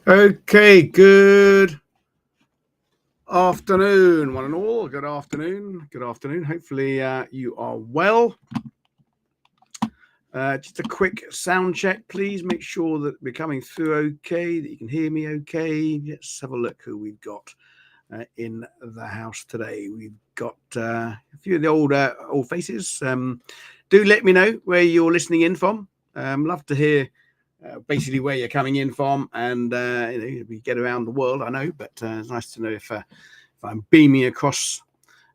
Okay, good afternoon, one and all. Good afternoon. Good afternoon. Hopefully, you are well. Just a quick sound check, please. Make sure that we're coming through okay, that you can hear me okay. Let's have a look who we've got in the house today. We've got a few of the old faces. Do let me know where you're listening in from. Love to hear basically where you're coming in from, and we get around the world, I know, but it's nice to know if I'm beaming across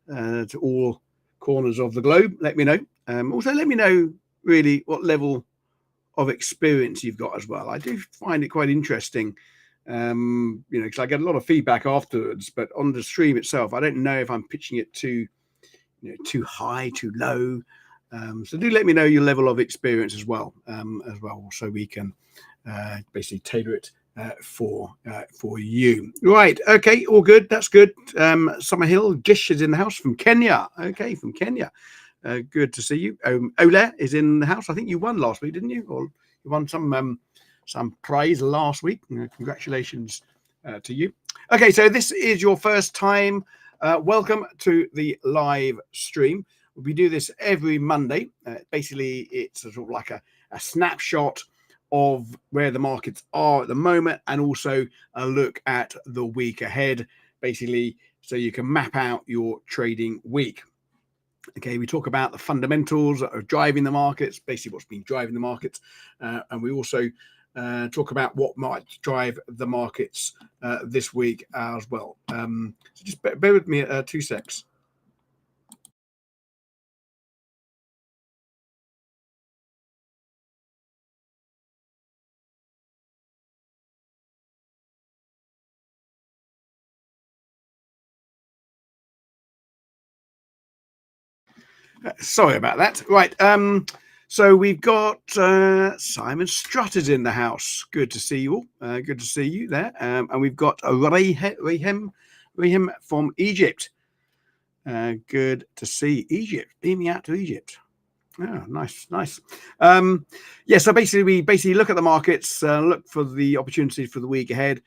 to all corners of the globe. Let me know. Also, let me know really what level of experience you've got as well. I do find it quite interesting, because I get a lot of feedback afterwards, but on the stream itself, I don't know if I'm pitching it too high, too low. So do let me know your level of experience as well, so we can basically tailor it for you. Right, okay, all good. That's good. Summerhill Gish is in the house from Kenya. Okay, from Kenya. Good to see you. Ole is in the house. I think you won last week, didn't you? Or you won some prize last week. Congratulations to you. Okay, so this is your first time. Welcome to the live stream. We do this every Monday. Basically, it's sort of like a snapshot of where the markets are at the moment, and also a look at the week ahead, basically, so you can map out your trading week. Okay, we talk about the fundamentals that are driving the markets, basically what's been driving the markets, and we also talk about what might drive the markets this week as well. So just bear with me 2 secs. Sorry about that. Right. So we've got Simon Strutters in the house. Good to see you all. Good to see you there. And we've got Rahem from Egypt. Good to see Egypt. Beaming out to Egypt. Oh, nice. So basically, we look at the markets, look for the opportunities for the week ahead.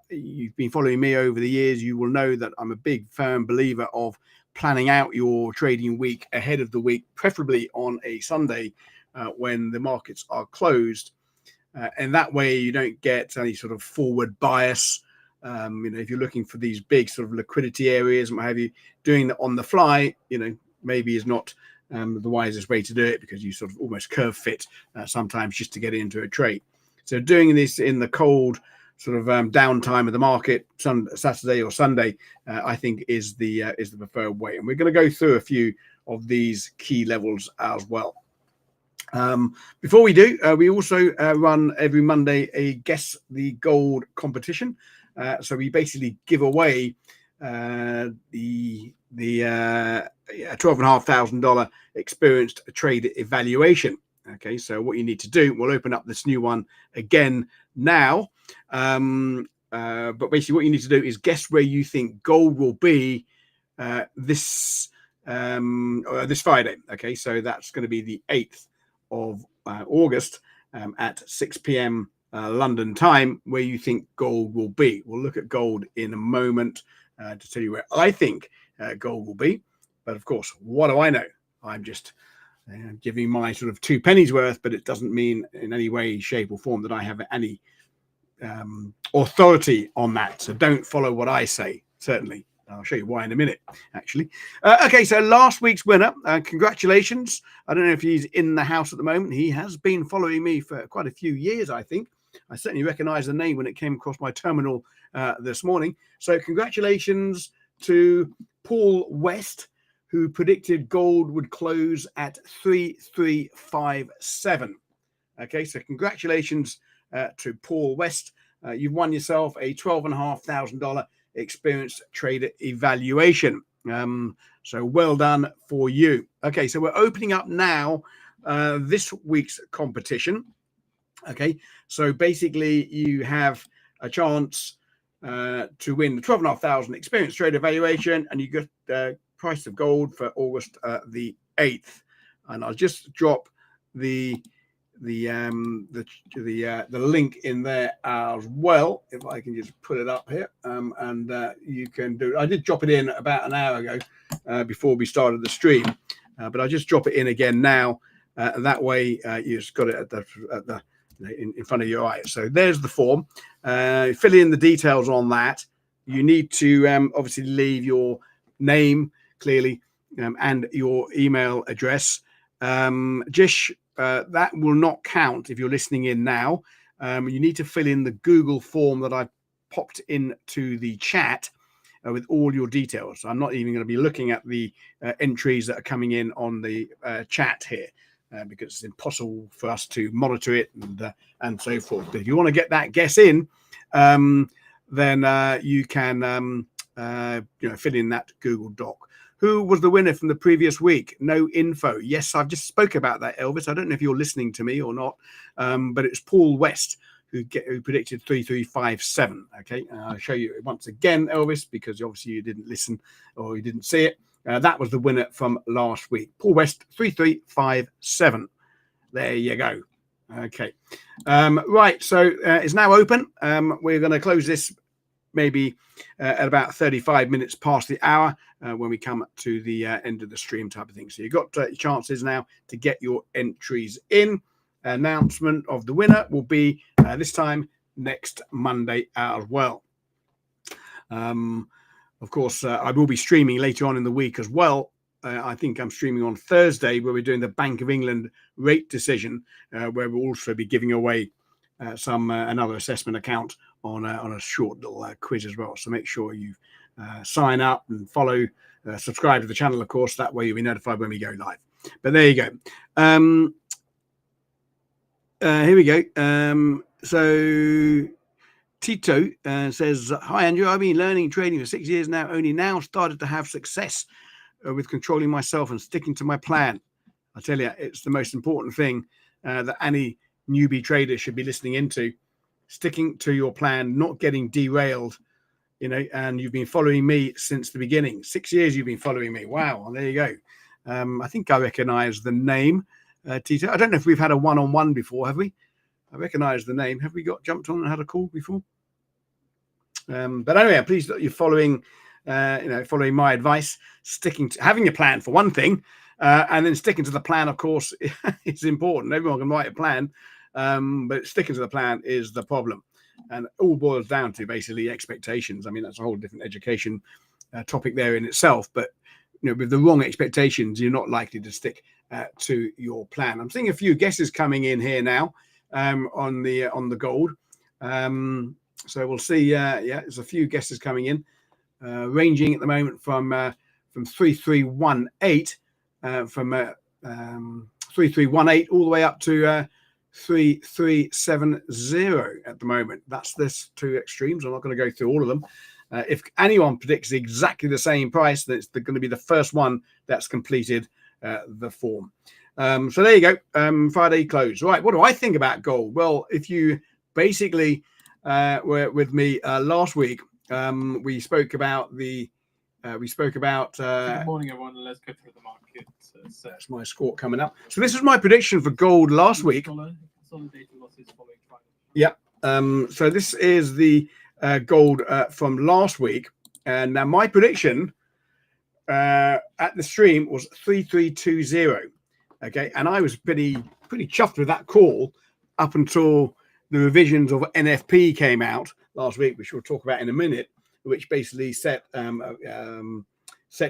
You've been following me over the years. You will know that I'm a big firm believer of planning out your trading week ahead of the week, preferably on a Sunday when the markets are closed. And that way you don't get any sort of forward bias. If you're looking for these big sort of liquidity areas and what have you, doing that on the fly, maybe is not the wisest way to do it, because you sort of almost curve fit sometimes just to get into a trade. So doing this in the cold sort of downtime of the market, Saturday or Sunday, I think is the preferred way. And we're going to go through a few of these key levels as well. Before we do, we also run every Monday a Guess the Gold competition. So we basically give away the $12,500 experienced trade evaluation. Okay, so what you need to do, we'll open up this new one again now. But basically what you need to do is guess where you think gold will be this Friday. Okay, so that's going to be the 8th of August at 6 p.m. London time, where you think gold will be. We'll look at gold in a moment to tell you where I think gold will be. But of course, what do I know? I'm just giving my sort of 2 pennies worth, but it doesn't mean in any way, shape or form that I have any authority on that. So don't follow what I say, certainly. I'll show you why in a minute, actually. Okay, so last week's winner, congratulations. I don't know if he's in the house at the moment. He has been following me for quite a few years, I think. I certainly recognized the name when it came across my terminal this morning. So congratulations to Paul West, who predicted gold would close at 3357. Okay, so congratulations to Paul West. You've won yourself a $12,500 experienced trader evaluation. So well done for you. Okay, so we're opening up now this week's competition. Okay, so basically you have a chance to win the $12,500 experienced trader evaluation, and you get price of gold for August the 8th. And I'll just drop the link in there as well, if I can just put it up here, and you can do it. I did drop it in about an hour ago before we started the stream, but I'll just drop it in again now. That way you just got it at the in front of your eyes. So there's the form. Fill in the details on that. You need to obviously leave your name clearly and your email address. That will not count if you're listening in now. You need to fill in the Google form that I popped into the chat with all your details. I'm not even going to be looking at the entries that are coming in on the chat here because it's impossible for us to monitor it and so forth. But if you want to get that guess in, then you can fill in that Google Doc. Who was the winner from the previous week? No info. Yes, I've just spoke about that, Elvis. I don't know if you're listening to me or not, but it's Paul West who predicted 3357. Okay, I'll show you it once again, Elvis, because obviously you didn't listen or you didn't see it. That was the winner from last week. Paul West, 3357. There you go. Okay, right. So it's now open. We're going to close this maybe at about 35 minutes past the hour when we come to the end of the stream type of thing. So you've got chances now to get your entries in. Announcement of the winner will be this time next Monday as well. Of course, I will be streaming later on in the week as well. I think I'm streaming on Thursday where we're doing the Bank of England rate decision, where we'll also be giving away another assessment account on a short little quiz as well. So make sure you sign up and follow, subscribe to the channel, of course. That way you'll be notified when we go live. But there you go. Here we go. So Tito says, hi, Andrew. I've been learning trading for 6 years now, only now started to have success with controlling myself and sticking to my plan. I tell you, it's the most important thing that any newbie trader should be listening into. Sticking to your plan, not getting derailed, and you've been following me since the beginning. 6 years you've been following me. Wow. Well, there you go. I think I recognize the name, Tito. I don't know if we've had a one-on-one before, have we? I recognize the name. Have we jumped on and had a call before? But anyway, I'm pleased that you're following my advice, sticking to having a plan for one thing, and then sticking to the plan, of course, is important. Everyone can write a plan, but sticking to the plan is the problem. And it all boils down to basically expectations. I mean, that's a whole different education topic there in itself. But with the wrong expectations, you're not likely to stick to your plan. I'm seeing a few guesses coming in here now on the gold. So we'll see. There's a few guesses coming in, ranging at the moment from 3318, from 3318 all the way up to 3370 at the moment. That's this two extremes. I'm not going to go through all of them. If anyone predicts exactly the same price, then it's going to be the first one that's completed the form. So there you go. Friday close. Right. What do I think about gold? Well, if you basically were with me last week, we spoke about Good morning, everyone. Let's go through the market. So that's my score coming up. So this is my prediction for gold last week. Yeah. So this is the gold from last week, and now my prediction at the stream was 3320. Okay, and I was pretty chuffed with that call up until the revisions of NFP came out last week, which we'll talk about in a minute, which basically set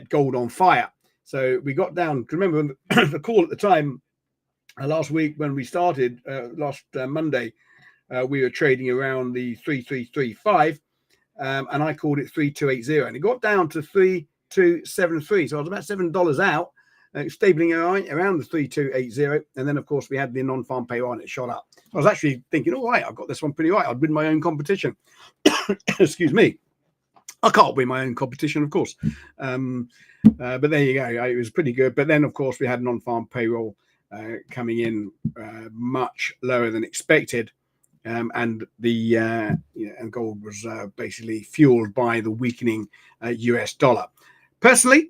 gold on fire. So we got down. Remember the call at the time last week when we started last Monday, we were trading around the 3335, and I called it 3280, and it got down to 3273. So I was about $7 out, stabling around the 3280, and then of course we had the non-farm payroll and it shot up. I was actually thinking, all right, I've got this one pretty right. I'd win my own competition. Excuse me. I can't win my own competition, of course. But there you go. It was pretty good. But then, of course, we had non-farm payroll coming in much lower than expected. And the and gold was basically fueled by the weakening US dollar. Personally,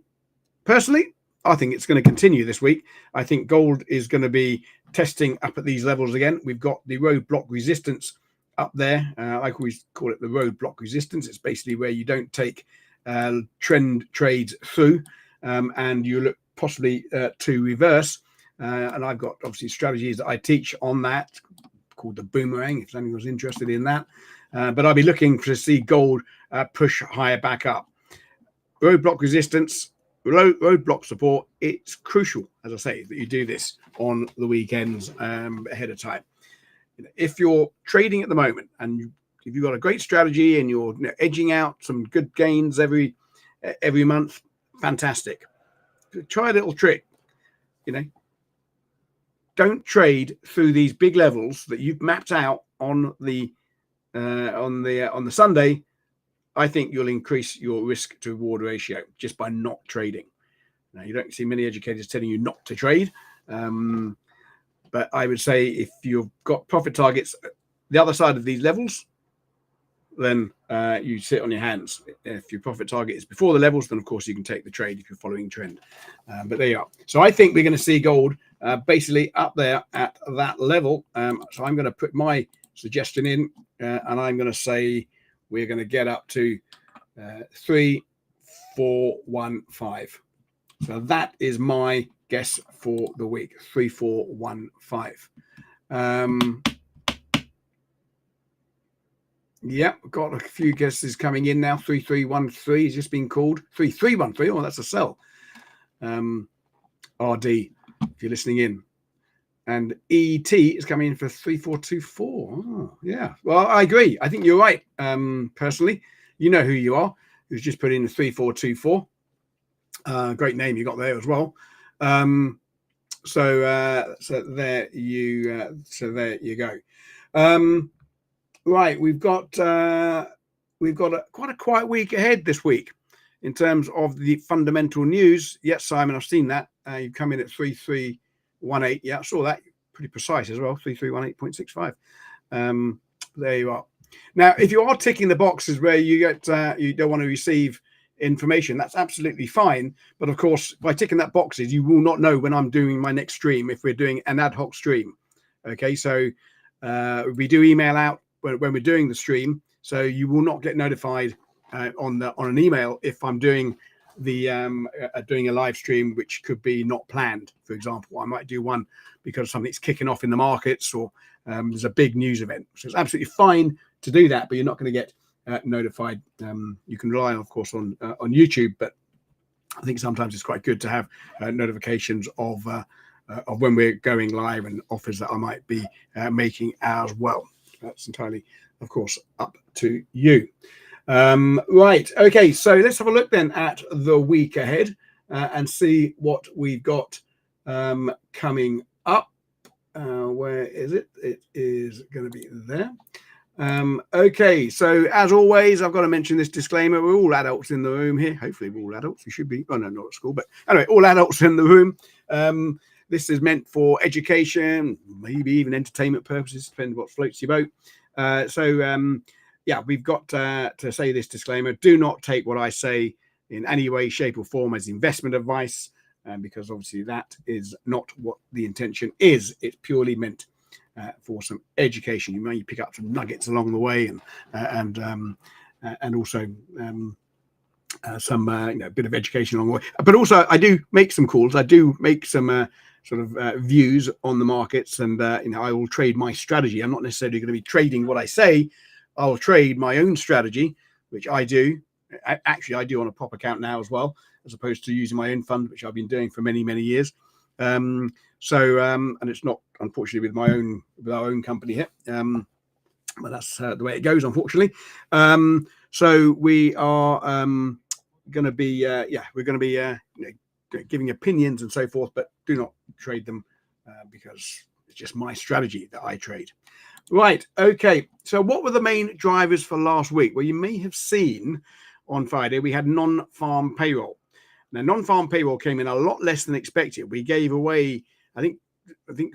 I think it's going to continue this week. I think gold is going to be testing up at these levels again. We've got the roadblock resistance up there. I always call it the roadblock resistance. It's basically where you don't take trend trades through, and you look possibly to reverse. And I've got obviously strategies that I teach on that, called the boomerang, if anyone's interested in that. But I'll be looking to see gold push higher back up. Roadblock resistance, roadblock support. It's crucial, as I say, that you do this on the weekends ahead of time. If you're trading at the moment and if you've got a great strategy and you're edging out some good gains every month, fantastic. Try a little trick. Don't trade through these big levels that you've mapped out on the Sunday. I think you'll increase your risk to reward ratio just by not trading. Now, you don't see many educators telling you not to trade. But I would say if you've got profit targets the other side of these levels, then you sit on your hands. If your profit target is before the levels, then of course you can take the trade if you're following trend. But there you are. So I think we're going to see gold basically up there at that level. So I'm going to put my suggestion in, and I'm going to say we're going to get up to 3415. So that is my guess for the week, 3415. Yeah, got a few guesses coming in now. 3313 has just been called. 3313. Oh, that's a sell. RD, if you're listening in. And ET is coming in for 3424. Oh, yeah. Well, I agree. I think you're right. Personally, you know who you are, who's just put in 3424. Great name you got there as well. So there you go. Right, we've got quite a quiet week ahead this week. in terms of the fundamental news, yes, Simon, I've seen that. You come in at 3318. Yeah, I saw that. Pretty precise as well. 3318.65. There you are. Now, if you are ticking the boxes where you get you don't want to receive information, that's absolutely fine. But of course, by ticking that boxes, you will not know when I'm doing my next stream if we're doing an ad hoc stream. Okay, so we do email out when we're doing the stream, so you will not get notified on an email if I'm doing doing a live stream, which could be not planned. For example, I might do one because something's kicking off in the markets, or there's a big news event. So it's absolutely fine to do that, but you're not going to get notified. You can rely, of course, on YouTube, but I think sometimes it's quite good to have notifications of when we're going live and offers that I might be making as well. That's entirely, of course, up to you. Right. Okay. So let's have a look then at the week ahead and see what we've got coming up. Where is it? It is going to be there. Okay. So as always, I've got to mention this disclaimer. We're all adults in the room here. Hopefully we're all adults. We should be. Oh, no, not at school. But anyway, all adults in the room. This is meant for education, maybe even entertainment purposes, depending what floats your boat. Yeah, we've got to say this disclaimer. Do not take what I say in any way, shape or form as investment advice, because obviously that is not what the intention is. It's purely meant for some education. You may pick up some nuggets along the way and also some bit of education along the way. But also I do make some calls. I do make some views on the markets, and I will trade my strategy. I'm not necessarily going to be trading what I say. I'll trade my own strategy, which I do. Actually, I do on a prop account now as well, as opposed to using my own fund, which I've been doing for many, many years. And it's not, unfortunately, with our own company here. But that's the way it goes, unfortunately. So we are going to be, we're going to be giving opinions and so forth, but do not trade them because it's just my strategy that I trade. Right. Okay. So what were the main drivers for last week? Well, you may have seen on Friday, we had non-farm payroll. Now, non-farm payroll came in a lot less than expected. We gave away, I think we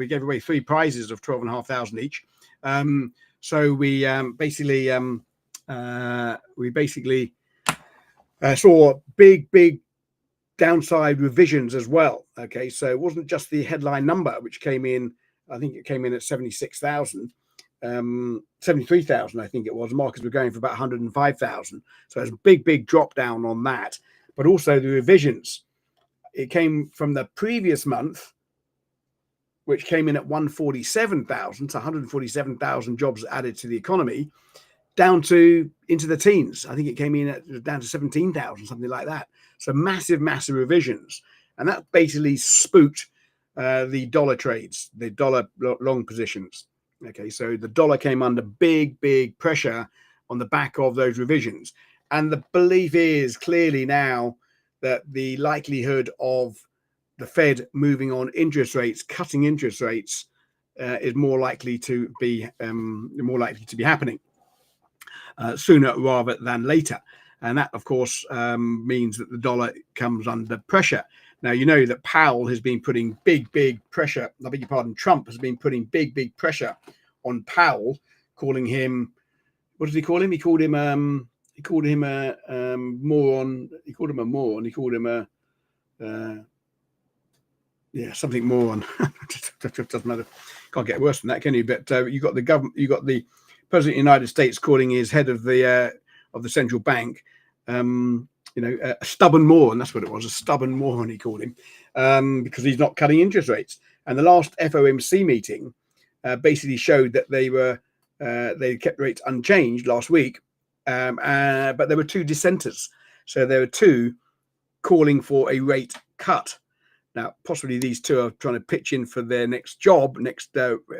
gave away 3 prizes of 12,500 each. So we basically saw big downside revisions as well. Okay. So it wasn't just the headline number, which came in, I think it came in at 76,000, 73,000, I think it was. Markets were going for about 105,000. So it's a big drop down on that. But also the revisions. It came from the previous month, which came in at 147,000, so 147,000 jobs added to the economy, down to into the teens. I think it came in down to 17,000, something like that. So massive revisions. And that basically spooked the dollar trades, the dollar long positions. Okay, so the dollar came under big pressure on the back of those revisions. And the belief is clearly now that the likelihood of the Fed moving on interest rates, cutting interest rates, is more likely to be happening sooner rather than later. And that, of course, means that the dollar comes under pressure. Now, you know that Powell has been putting big pressure. I beg your pardon, Trump has been putting big pressure on Powell, calling him, what did he call him? He called him a moron. He called him a moron. He called him something moron. Doesn't matter. Can't get worse than that, can you? But you got the government, you got the President of the United States calling his head of the central bank, a stubborn moron. That's what it was, a stubborn moron, he called him, because he's not cutting interest rates. And the last FOMC meeting basically showed that they kept rates unchanged last week, but there were 2 dissenters. So there were 2 calling for a rate cut. Now, possibly these 2 are trying to pitch in for their next job, next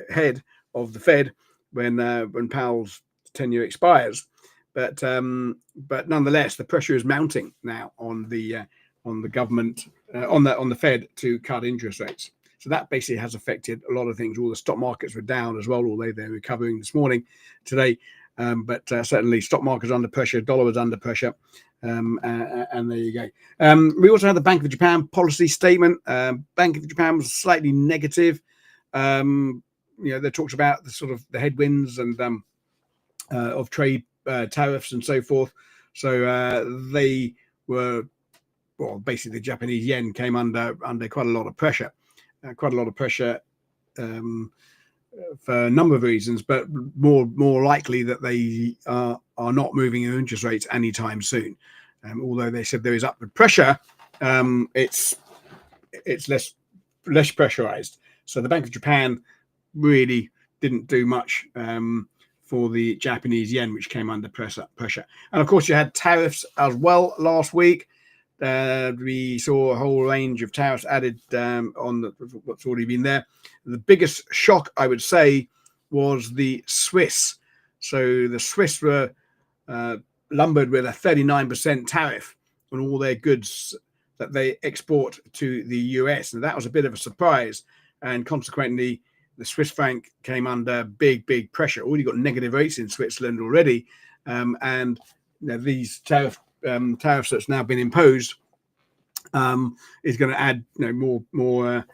head of the Fed when Powell's tenure expires. But nonetheless, the pressure is mounting now on the government, on the Fed to cut interest rates. So that basically has affected a lot of things. All the stock markets were down as well, although they're recovering this morning, today. But certainly stock market's under pressure, dollar was under pressure. And there you go. We also had the Bank of Japan policy statement. Bank of Japan was slightly negative. They talked about the sort of the headwinds and of trade tariffs and so forth. So they were, well, basically the Japanese yen came under quite a lot of pressure, for a number of reasons, but more likely that they are not moving their interest rates anytime soon. Although they said there is upward pressure, it's less pressurized. So the Bank of Japan really didn't do much for the Japanese yen, which came under pressure. And of course, you had tariffs as well last week. We saw a whole range of tariffs added on what's already been there. The biggest shock, I would say, was the Swiss. So the Swiss were lumbered with a 39% tariff on all their goods that they export to the US. And that was a bit of a surprise. And consequently, the Swiss franc came under big pressure. Already got negative rates in Switzerland already. And these tariffs that's now been imposed is going to add more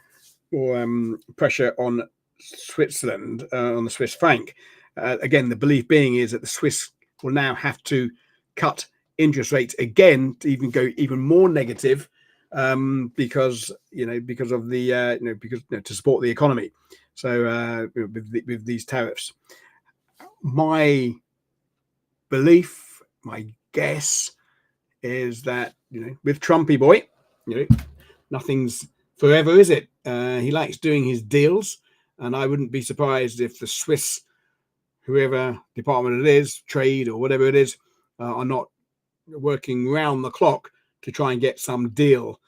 pressure on Switzerland, on the Swiss franc. Again, the belief being is that the Swiss will now have to cut interest rates again to even go even more negative because of the to support the economy. So with these tariffs, my belief, my guess is that with Trumpy boy, nothing's forever, is it? He likes doing his deals, and I wouldn't be surprised if the Swiss, whoever department it is, trade or whatever it is, are not working round the clock to try and get some deal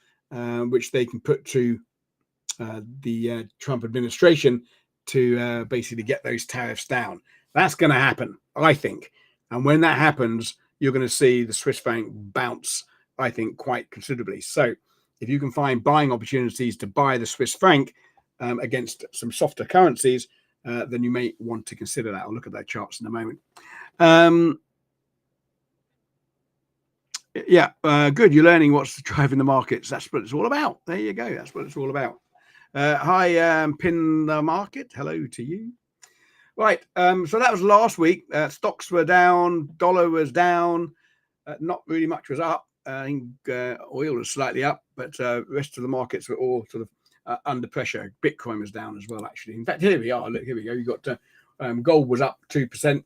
which they can put to the Trump administration to basically get those tariffs down. That's going to happen, I think. And when that happens, you're going to see the Swiss franc bounce, I think, quite considerably. So if you can find buying opportunities to buy the Swiss franc against some softer currencies, then you may want to consider that. I'll look at those charts in a moment. Good. You're learning what's driving the markets. That's what it's all about. There you go. That's what it's all about. Hi, Pin the Market. Hello to you. Right. So that was last week. Stocks were down. Dollar was down. Not really much was up. I think oil was slightly up, but the rest of the markets were all sort of under pressure. Bitcoin was down as well, actually. In fact, here we are. Look, here we go. You got gold was up 2%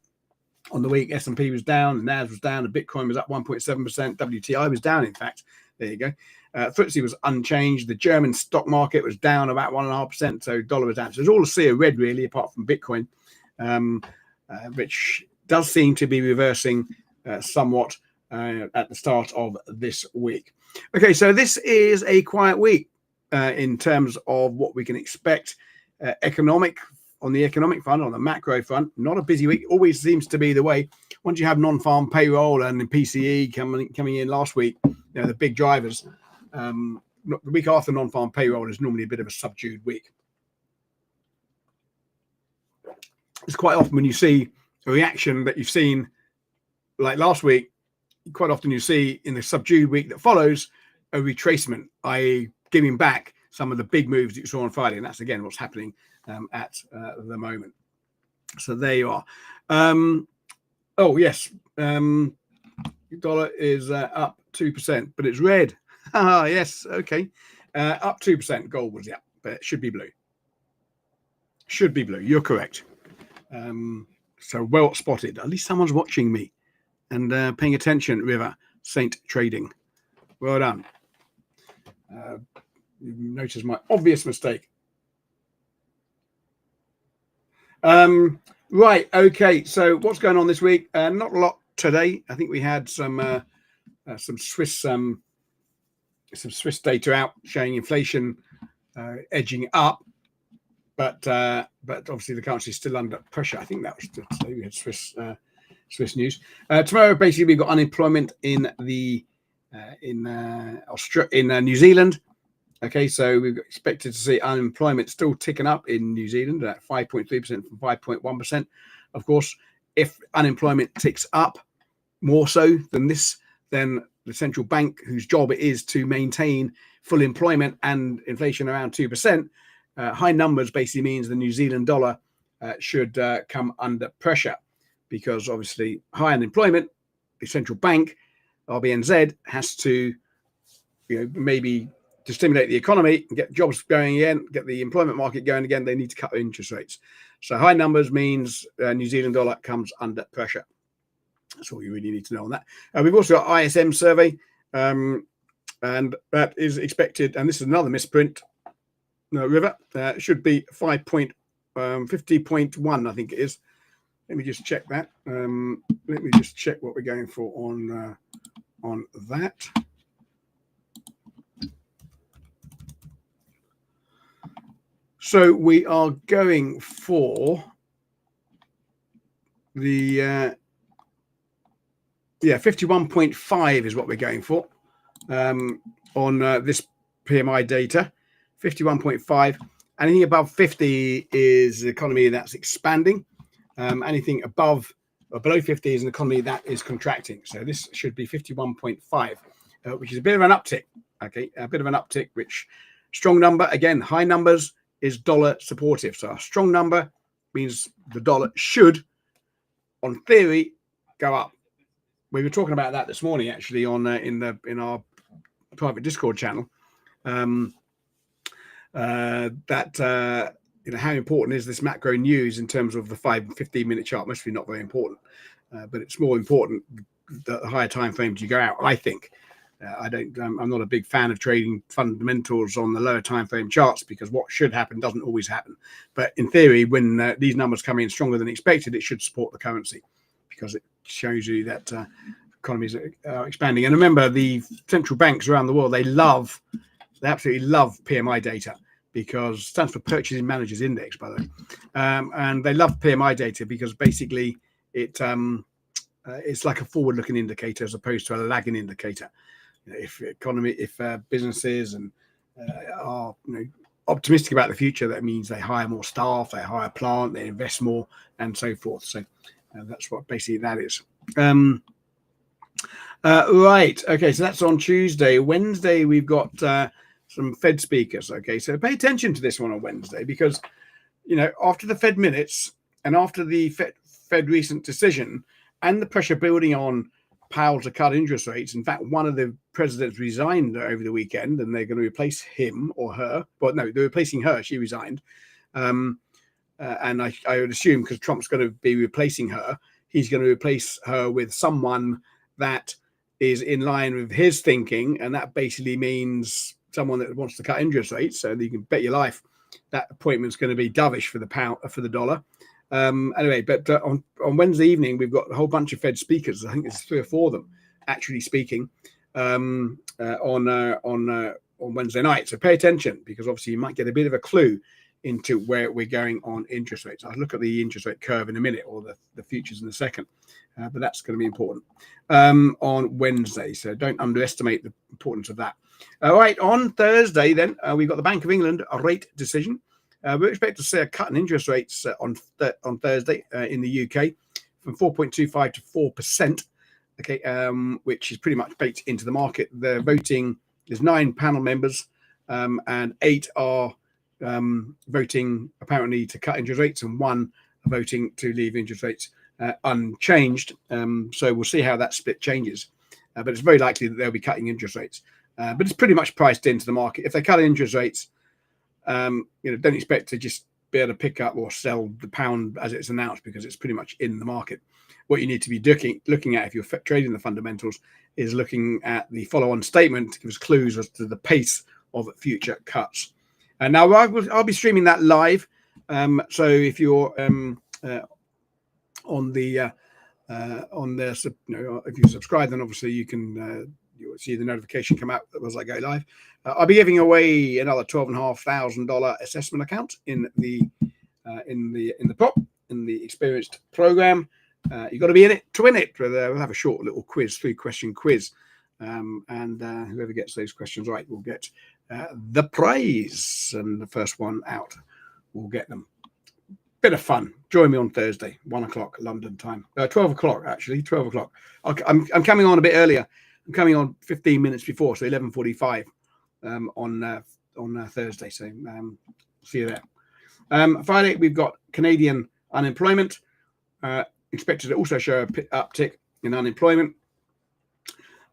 on the week. S&P was down. NAS was down. And Bitcoin was up 1.7%. WTI was down, in fact. There you go. FTSE was unchanged. The German stock market was down about 1.5%. So dollar was down. So it's all a sea of red, really, apart from Bitcoin, which does seem to be reversing somewhat at the start of this week. Okay, so this is a quiet week in terms of what we can expect on the economic front, on the macro front. Not a busy week. Always seems to be the way. Once you have non-farm payroll and the PCE coming in last week, the big drivers. The week after non-farm payroll is normally a bit of a subdued week. It's quite often when you see a reaction that you've seen, like last week, quite often you see in the subdued week that follows a retracement, i.e. giving back some of the big moves that you saw on Friday. And that's, again, what's happening at the moment. So there you are. Oh, yes. Dollar is up 2%, but it's red. Yes, okay. Up 2%. Gold was, but it should be blue. Should be blue. You're correct. So well spotted. At least someone's watching me and paying attention, River Saint Trading. Well done. You notice my obvious mistake. Right. Okay. So what's going on this week? Not a lot today. I think we had some Swiss data out showing inflation edging up, but obviously the currency is still under pressure. I think that was today. We had Swiss news. Tomorrow, basically, we've got unemployment in the in New Zealand. Okay, so we've expected to see unemployment still ticking up in New Zealand at 5.3% from 5.1%. Of course, if unemployment ticks up more so than this, then the central bank, whose job it is to maintain full employment and inflation around 2%, high numbers basically means the New Zealand dollar should come under pressure, because obviously high unemployment, the central bank, RBNZ, has to, maybe to stimulate the economy and get jobs going again, get the employment market going again, they need to cut interest rates. So high numbers means New Zealand dollar comes under pressure. That's all you really need to know on that. We've also got ISM survey, and that is expected, and this is another misprint, River, should be 50.1, I think it is. Let me just check that. Let me just check what we're going for on that. So we are going for the 51.5 is what we're going for on this PMI data. 51.5. Anything above 50 is an economy that's expanding. Anything above or below 50 is an economy that is contracting. So this should be 51.5, which is a bit of an uptick. Okay, a bit of an uptick, which strong number. Again, high numbers is dollar supportive. So a strong number means the dollar should, on theory, go up. We were talking about that this morning, actually, on in our private Discord channel. How important is this macro news in terms of the 5 and 15-minute chart? Mostly not very important, but it's more important the higher time frames you go out, I think. I'm not a big fan of trading fundamentals on the lower time frame charts, because what should happen doesn't always happen. But in theory, when these numbers come in stronger than expected, it should support the currency, because it shows you that economies are expanding. And remember, the central banks around the world, they absolutely love PMI data, because it stands for Purchasing Managers Index, by the way. And they love PMI data because basically it's like a forward-looking indicator as opposed to a lagging indicator. If businesses are optimistic about the future, that means they hire more staff, they hire plant, they invest more, and so forth. So that's what basically that is. Right. Okay. So that's on Tuesday. Wednesday, we've got some Fed speakers. Okay. So pay attention to this one on Wednesday, because, after the Fed minutes and after the Fed recent decision and the pressure building on Powell to cut interest rates. In fact, one of the presidents resigned over the weekend, and they're going to replace him or her. Well, no, they're replacing her. She resigned. And I would assume, because Trump's going to be replacing her, he's going to replace her with someone that is in line with his thinking. And that basically means someone that wants to cut interest rates. So you can bet your life that appointment's going to be dovish for the dollar. Anyway, but on Wednesday evening, we've got a whole bunch of Fed speakers. I think there's 3 or 4 of them actually speaking on Wednesday night. So pay attention, because obviously you might get a bit of a clue into where we're going on interest rates. I'll look at the interest rate curve in a minute, or the futures in a second, but that's going to be important on Wednesday. So don't underestimate the importance of that. All right, on Thursday then, we've got the Bank of England rate decision. We expect to see a cut in interest rates on Thursday in the UK from 4.25 to 4%. Okay, which is pretty much baked into the market. They're voting. There's 9 panel members, and 8 are voting apparently to cut interest rates, and 1 are voting to leave interest rates unchanged. So we'll see how that split changes. But it's very likely that they'll be cutting interest rates. But it's pretty much priced into the market. If they cut interest rates, don't expect to just be able to pick up or sell the pound as it's announced, because it's pretty much in the market. What you need to be looking at if you're trading the fundamentals is looking at the follow-on statement to give us clues as to the pace of future cuts. And now I'll be streaming that live. So if you're if you subscribe, then obviously you can you'll see the notification come out as I go live. I'll be giving away another $12,500 assessment account in the experienced program. You've got to be in it to win it. We'll have a short little quiz, 3-question quiz, and whoever gets those questions right will get the prize, and the first one out will get them. bit of fun. Join me on Thursday, 1 o'clock London time. 12 o'clock, actually, 12 o'clock. I'm coming on a bit earlier. I'm coming on 15 minutes before, so 11:45 on Thursday. So see you there. Friday, we've got Canadian unemployment. Expected to also show an uptick in unemployment.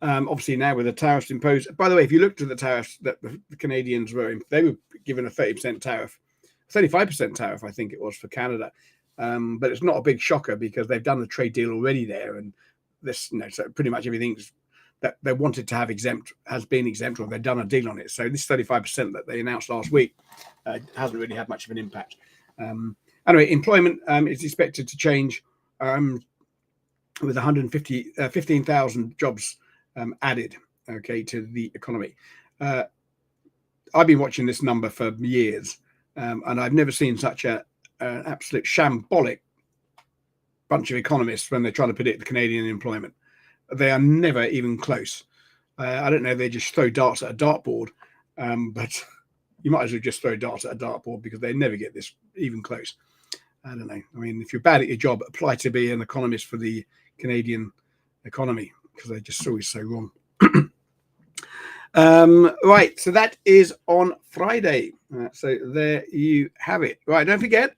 Obviously, now with the tariffs imposed. By the way, if you looked at the tariffs that the Canadians they were given a 30% tariff, 35% tariff, I think it was, for Canada. But it's not a big shocker because they've done the trade deal already there, and this, so pretty much everything's that they wanted to have exempt has been exempt, or they've done a deal on it. So this 35% that they announced last week hasn't really had much of an impact. Anyway, employment is expected to change with 15,000 jobs added, to the economy. I've been watching this number for years, and I've never seen such an absolute shambolic bunch of economists when they're trying to predict the Canadian employment. They are never even close. I don't know, they just throw darts at a dartboard, but you might as well just throw darts at a dartboard because they never get this even close. I don't know. I mean, if you're bad at your job, apply to be an economist for the Canadian economy because they're just always so wrong. Right, so that is on Friday. So there you have it. Right, don't forget,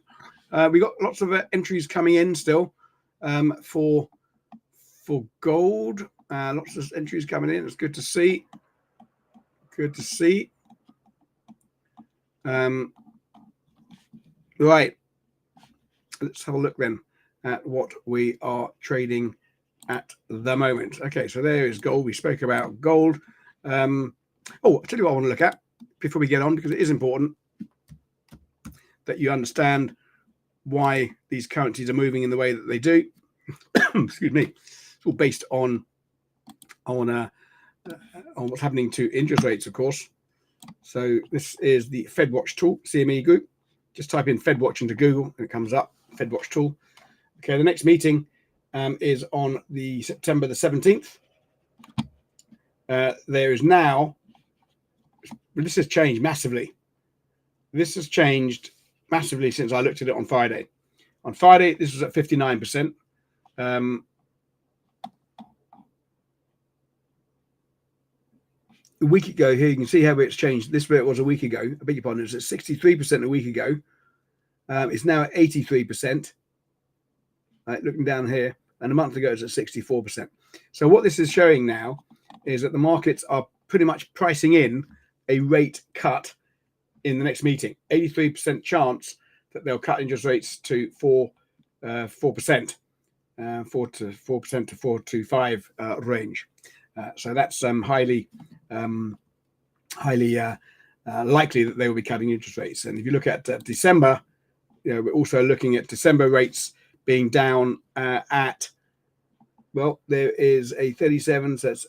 we got lots of entries coming in still for gold. Lots of entries coming in. It's good to see. Good to see. Right. Let's have a look then at what we are trading at the moment. Okay, so there is gold. We spoke about gold. I'll tell you what I want to look at before we get on, because it is important that you understand why these currencies are moving in the way that they do. Excuse me. It's all based on what's happening to interest rates, of course. So this is the FedWatch tool, CME Group. Just type in FedWatch into Google and it comes up, FedWatch tool. Okay, the next meeting is on the September the 17th. There is now, this has changed massively. This has changed massively since I looked at it on Friday. On Friday, this was at 59%. A week ago, here you can see how it's changed. This bit was a week ago. I beg your pardon. It was at 63% a week ago. It's now at 83%. Right, looking down here, and a month ago it was at 64%. So what this is showing now is that the markets are pretty much pricing in a rate cut in the next meeting. 83% chance that they'll cut interest rates to 4%, 4% to 4 to 5 range. So that's highly likely that they will be cutting interest rates. And if you look at December, we're also looking at December rates being down at, well, there is a 37, so it's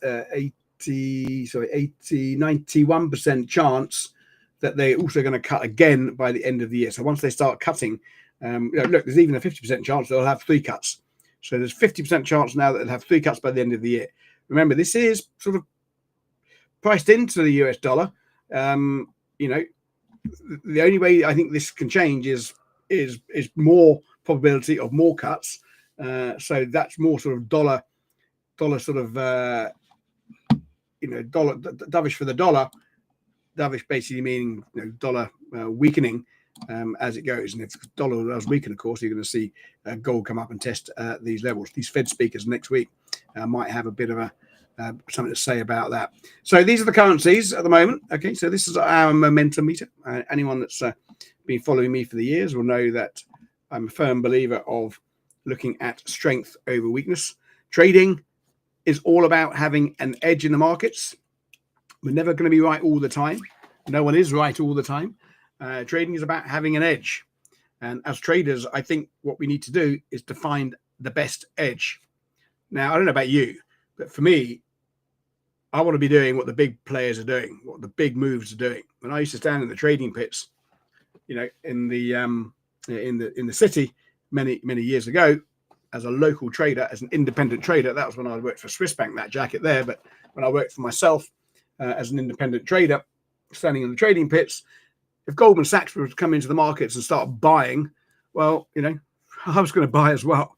91% chance that they're also going to cut again by the end of the year. So once they start cutting, look, there's even a 50% chance they'll have 3 cuts. So there's 50% chance now that they'll have 3 cuts by the end of the year. Remember, this is sort of priced into the US dollar. The only way I think this can change is more probability of more cuts. So that's more sort of dollar sort of dollar dovish for the dollar. Dovish basically meaning dollar weakening as it goes. And if the dollar does weaken, of course, you're going to see gold come up and test these levels. These Fed speakers next week might have a bit of something to say about that. So these are the currencies at the moment. Okay, so this is our momentum meter. Anyone that's been following me for the years will know that I'm a firm believer of looking at strength over weakness. Trading is all about having an edge in the markets. We're never going to be right all the time. No one is right all the time. Trading is about having an edge. And as traders, I think what we need to do is to find the best edge. Now, I don't know about you, but for me, I want to be doing what the big players are doing, what the big moves are doing. When I used to stand in the trading pits, in the city many years ago, as a local trader, as an independent trader, that was when I worked for Swiss Bank, that jacket there. But when I worked for myself as an independent trader, standing in the trading pits, if Goldman Sachs were to come into the markets and start buying, well, I was going to buy as well.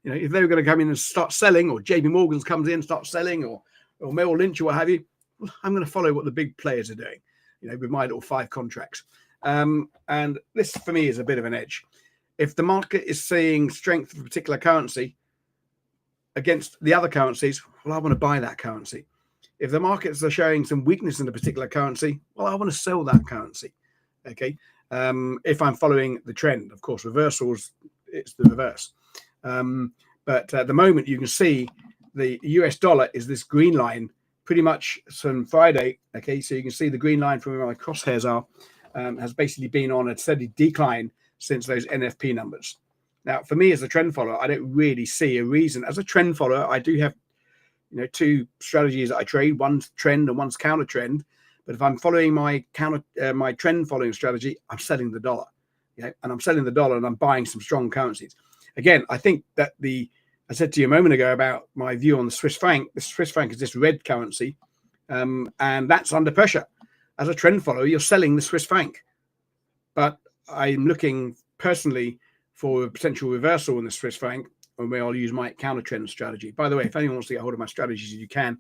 If they were going to come in and start selling, or JP Morgan's comes in and starts selling, or Merrill Lynch or what have you, well, I'm going to follow what the big players are doing, with my little 5 contracts. And this for me is a bit of an edge. If the market is seeing strength of a particular currency against the other currencies, well, I want to buy that currency. If the markets are showing some weakness in a particular currency, well, I want to sell that currency. Okay. If I'm following the trend, of course, reversals, it's the reverse. But at the moment, you can see the US dollar is this green line pretty much from Friday. Okay. So you can see the green line from where my crosshairs are has basically been on a steady decline since those NFP numbers. Now, for me as a trend follower, I don't really see a reason. As a trend follower, I do have 2 strategies that I trade. One's trend and one's counter trend. But if I'm following my trend following strategy, I'm selling the dollar. And I'm selling the dollar and I'm buying some strong currencies. Again, I think that I said to you a moment ago about my view on the Swiss franc. The Swiss franc is this red currency, and that's under pressure. As a trend follower, you're selling the Swiss franc. But I'm looking personally for a potential reversal in the Swiss franc, and where I'll use my counter trend strategy. By the way, if anyone wants to get hold of my strategies, you can.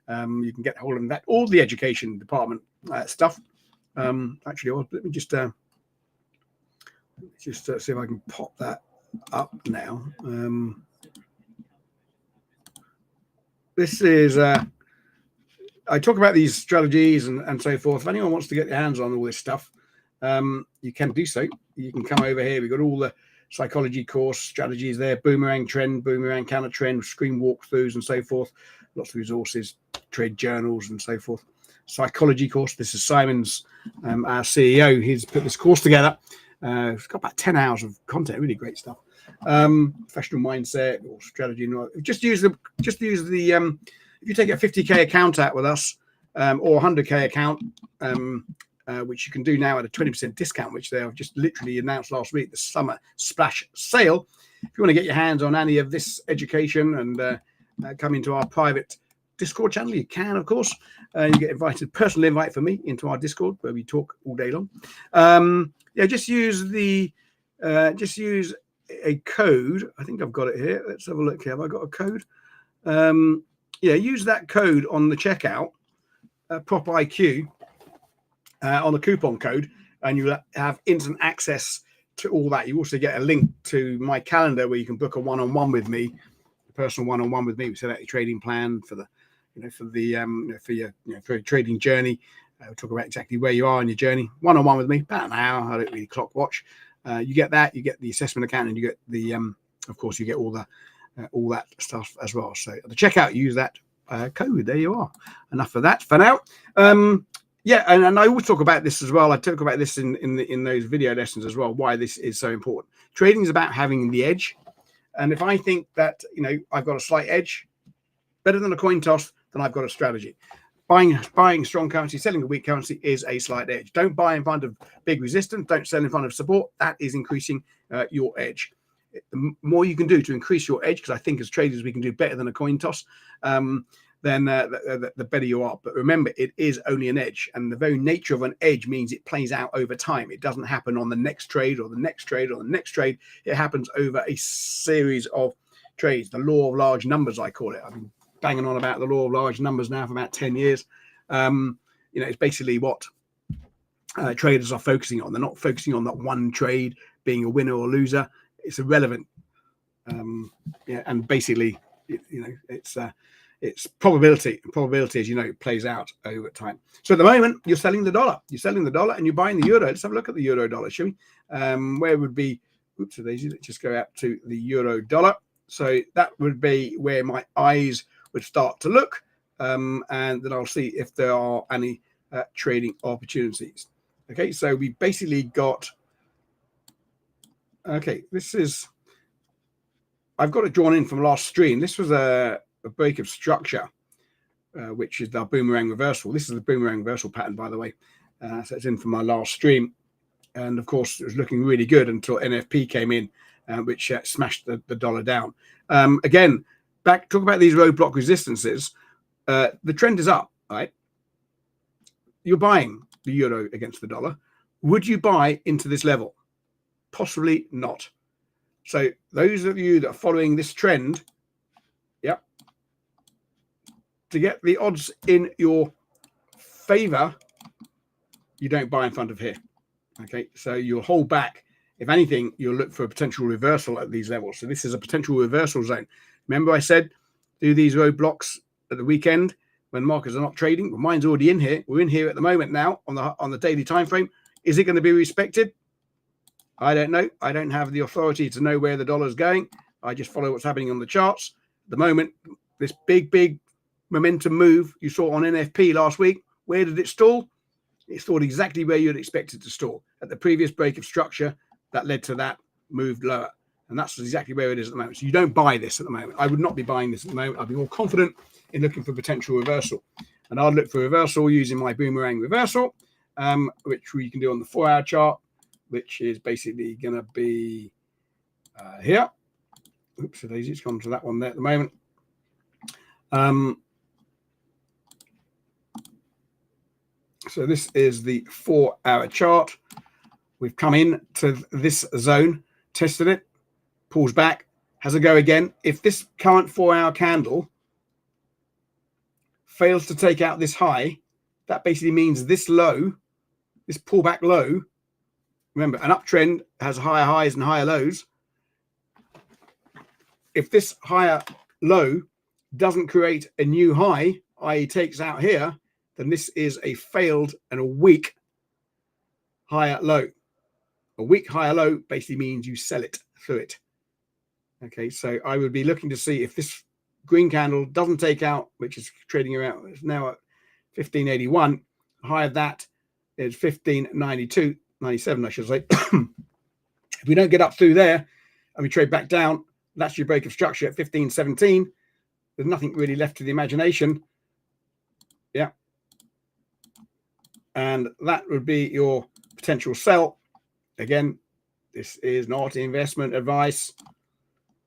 You can get hold of that, all the education department stuff. Actually, let me just see if I can pop that up now. This is I talk about these strategies and so forth. If anyone wants to get their hands on all this stuff, you can do so. You can come over here. We've got all the psychology course strategies there, boomerang trend, boomerang counter trend, screen walkthroughs and so forth. Lots of resources, trade journals and so forth. Psychology course. This is Simon's, our CEO. He's put this course together. It's got about 10 hours of content, really great stuff. Professional mindset or strategy. Just use the if you take a 50k account out with us, or 100k account, which you can do now at a 20% discount, which they have just literally announced last week, the summer splash sale. If you want to get your hands on any of this education and come into our private Discord channel, you can, of course. You get invited, personal invite from me into our Discord where we talk all day long. Just use a code. I think I've got it here. Let's have a look here. Have I got a code? Use that code on the checkout, PropIQ, on the coupon code, and you'll have instant access to all that. You also get a link to my calendar where you can book a one-on-one with me, a personal one-on-one with me. We set out your trading plan for your trading journey. We'll talk about exactly where you are on your journey. One-on-one with me, about an hour. I don't really clock watch. You get that. You get the assessment account, and you get the, of course, you get all that stuff as well. So at the checkout, use that code. There you are. Enough of that for now. And I always talk about this as well. I talk about this in those video lessons as well, why this is so important. Trading is about having the edge. And if I think that, I've got a slight edge, better than a coin toss, then I've got a strategy. Buying strong currency, selling a weak currency is a slight edge. Don't buy in front of big resistance. Don't sell in front of support. That is increasing your edge. The more you can do to increase your edge, because I think as traders we can do better than a coin toss, then the better you are. But remember, it is only an edge, and the very nature of an edge means it plays out over time. It doesn't happen on the next trade or the next trade or the next trade. It happens over a series of trades. The law of large numbers, I call it. I've been banging on about the law of large numbers now for about 10 years. It's basically what traders are focusing on. They're not focusing on that one trade being a winner or loser. It's irrelevant. And basically, it's probability. And probability, as you know, plays out over time. So at the moment, you're selling the dollar. You're selling the dollar and you're buying the euro. Let's have a look at the euro dollar, shall we? Where would be, oops, let's just go out to the euro dollar. So that would be where my eyes would start to look. And then I'll see if there are any trading opportunities. Okay, so we basically got, okay, I've got it drawn in from last stream. This was a break of structure, which is the boomerang reversal. This is the boomerang reversal pattern, by the way. So it's in from my last stream. And of course, it was looking really good until NFP came in, which smashed the dollar down. Again, talk about these roadblock resistances. The trend is up, right? You're buying the euro against the dollar. Would you buy into this level? Possibly not. So those of you that are following this trend, yep, to get the odds in your favor, you don't buy in front of here. Okay, so you'll hold back. If anything, you'll look for a potential reversal at these levels. So this is a potential reversal zone. Remember I said do these roadblocks at the weekend when markets are not trading. Well, mine's already in here. We're in here at the moment now on the daily time frame. Is it going to be respected? I don't know. I don't have the authority to know where the dollar is going. I just follow what's happening on the charts. At the moment, this big momentum move you saw on NFP last week, where did it stall? It stalled exactly where you'd expect it to stall. At the previous break of structure, that led to that moved lower. And that's exactly where it is at the moment. So you don't buy this at the moment. I would not be buying this at the moment. I'd be more confident in looking for potential reversal. And I'd look for reversal using my boomerang reversal, which we can do on the 4-hour chart, which is basically going to be here. Oops, it's gone to that one there at the moment. So this is the 4-hour chart. We've come in to this zone, tested it, pulls back, has a go again. If this current 4-hour candle fails to take out this high, that basically means this low, this pullback low, remember, an uptrend has higher highs and higher lows. If this higher low doesn't create a new high, i.e. takes out here, then this is a failed and a weak higher low. A weak higher low basically means you sell it through it. Okay, so I would be looking to see if this green candle doesn't take out, which is trading around, it's now at 1581. High of that is 1592, 97, I should say. If we don't get up through there and we trade back down, that's your break of structure at 1517. There's nothing really left to the imagination. Yeah. And that would be your potential sell. Again, this is not investment advice.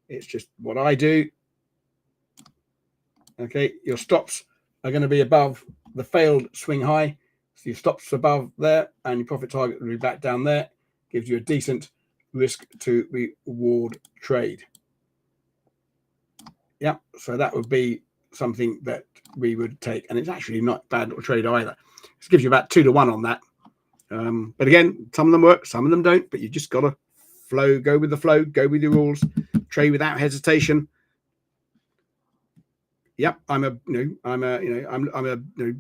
It's just what I do. Okay, your stops are going to be above the failed swing high. So your stops above there and your profit target will be back down there. Gives you a decent risk to reward trade. Yeah, so that would be something that we would take. And it's actually not bad little trade either. It gives you about 2 to 1 on that. But again, some of them work, some of them don't. But you just got to go with the flow, go with your rules, trade without hesitation. Yep, I'm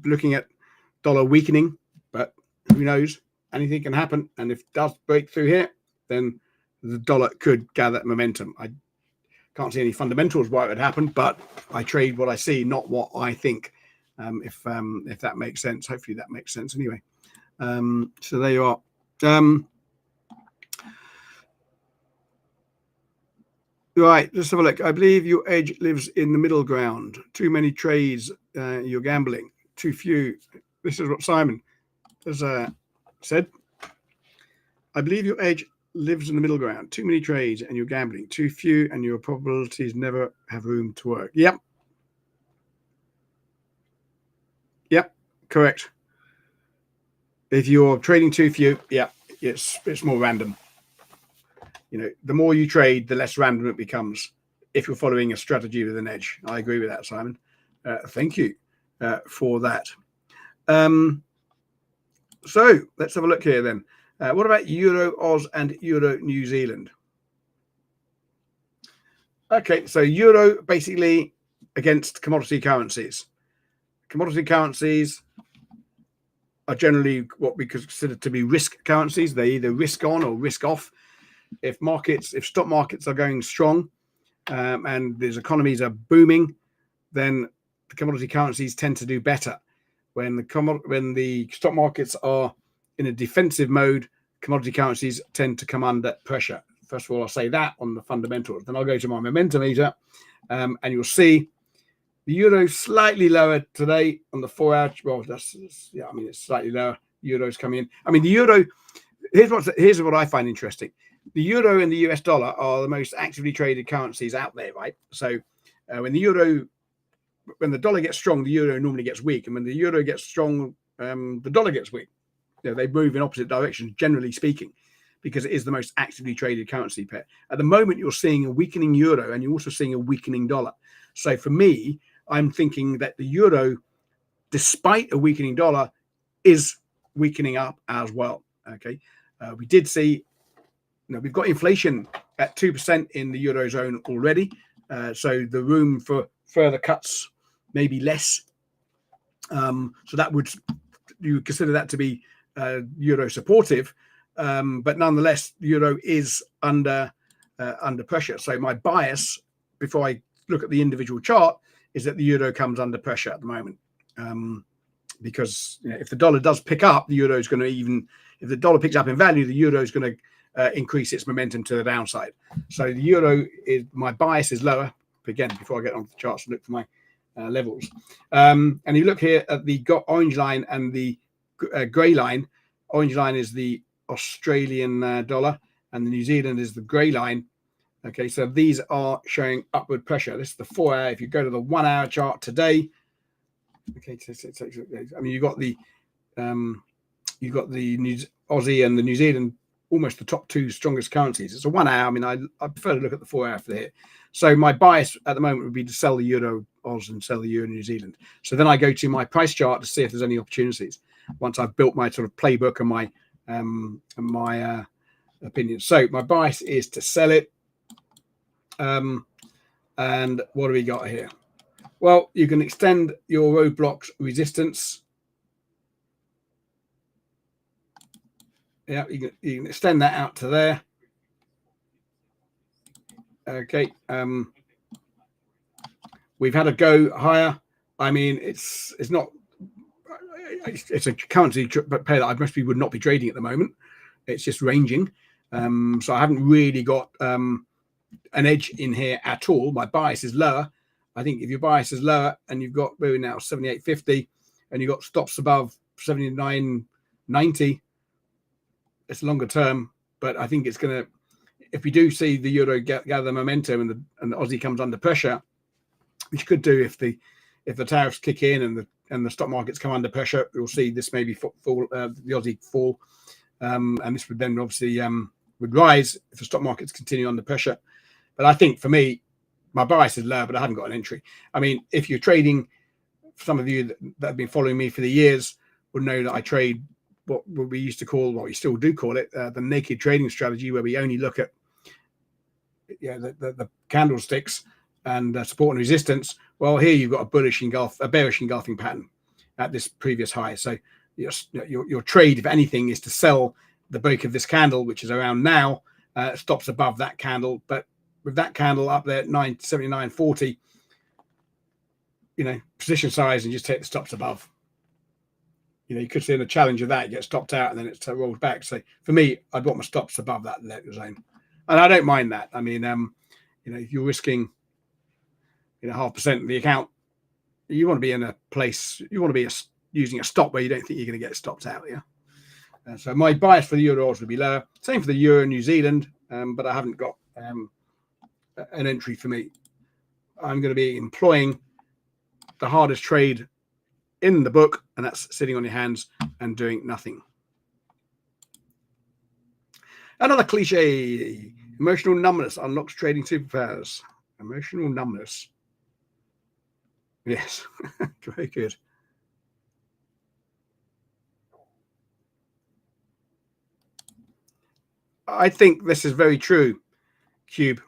looking at dollar weakening, but who knows? Anything can happen. And if it does break through here, then the dollar could gather momentum. I can't see any fundamentals why it would happen, but I trade what I see, not what I think. If that makes sense. Hopefully that makes sense anyway. So there you are. Right, let's have a look. I believe your edge lives in the middle ground. Too many trades, you're gambling. Too few. This is what Simon has said. I believe your edge lives in the middle ground. Too many trades and you're gambling. Too few and your probabilities never have room to work. Yep. Yep, correct. If you're trading too few, yeah, it's more random. You know, the more you trade, the less random it becomes if you're following a strategy with an edge. I agree with that, Simon. Thank you for that. So let's have a look here then. What about Euro Oz and Euro New Zealand? Okay, so Euro basically against commodity currencies. Commodity currencies are generally what we consider to be risk currencies. They either risk on or risk off. If stock markets are going strong and these economies are booming, then the commodity currencies tend to do better. When the stock markets are in a defensive mode, commodity currencies tend to come under pressure. First of all, I'll say that on the fundamentals. Then I'll go to my momentum meter, and you'll see the euro slightly lower today on the 4-hour. Well, it's slightly lower. Euro's coming in. I mean, the euro. Here's what I find interesting. The euro and the US dollar are the most actively traded currencies out there, right? So when the dollar gets strong, the euro normally gets weak, and when the euro gets strong, the dollar gets weak. You know, they move in opposite directions, generally speaking. because it is the most actively traded currency pair. At the moment, you're seeing a weakening euro and you're also seeing a weakening dollar. So for me, I'm thinking that the euro, despite a weakening dollar, is weakening up as well. Okay, we did see, we've got inflation at 2% in the Eurozone already. So the room for further cuts may be less. So that would, you consider that to be euro supportive, but nonetheless, the euro is under pressure. So my bias, before I look at the individual chart, is that the euro comes under pressure at the moment, because if the dollar does pick up, the euro is going to if the dollar picks up in value, the euro is going to increase its momentum to the downside. So the euro is, my bias is lower. Again, before I get onto the charts and look for my levels, and you look here at the orange line and the grey line. Orange line is the Australian dollar, and the New Zealand is the grey line. Okay, so these are showing upward pressure. This is the 4 hour. If you go to the 1 hour chart today, okay, I mean, you've got the Aussie and the New Zealand, almost the top two strongest currencies. It's a 1 hour. I mean, I prefer to look at the 4 hour for here. So my bias at the moment would be to sell the euro Oz and sell the euro New Zealand. So then I go to my price chart to see if there's any opportunities once I've built my sort of playbook and my opinion. So my bias is to sell it. And what do we got here? Well, you can extend your roadblocks resistance. Yeah, you can extend that out to there. Okay. We've had a go higher. I mean, it's not. It's a currency pair that I would not be trading at the moment. It's just ranging. So I haven't really got an edge in here at all. My bias is lower. I think if your bias is lower and you've got, we're now 78.50 and you've got stops above 79.90, it's longer term. But I think it's going to, if we do see the euro gather momentum and the Aussie comes under pressure, which could do if the tariffs kick in and the stock markets come under pressure, you'll see this maybe fall, the Aussie fall, and this would then obviously would rise if the stock markets continue under pressure. But I think for me, my bias is low, but I haven't got an entry. I mean, if you're trading, some of you that have been following me for the years would know that I trade what we used to call, what we still do call it, the naked trading strategy, where we only look at the candlesticks and support and resistance. Well, here you've got a bearish engulfing pattern at this previous high. So your trade, if anything, is to sell the bulk of this candle, which is around now, stops above that candle. But with that candle up there at 979.40, position size and just take the stops above. You could see in the challenge of that, you get stopped out and then it rolls back. So for me, I'd want my stops above that level zone, and I don't mind that. I mean, if you're risking 0.5% of the account, you want to be in a place, you want to be using a stop where you don't think you're going to get stopped out. Yeah. So my bias for the euro would be lower. Same for the euro New Zealand, but I haven't got an entry for me. I'm going to be employing the hardest trade in the book, and that's sitting on your hands and doing nothing. Another cliche: emotional numbness unlocks trading superpowers. Emotional numbness. Yes, very good. I think this is very true, Cube.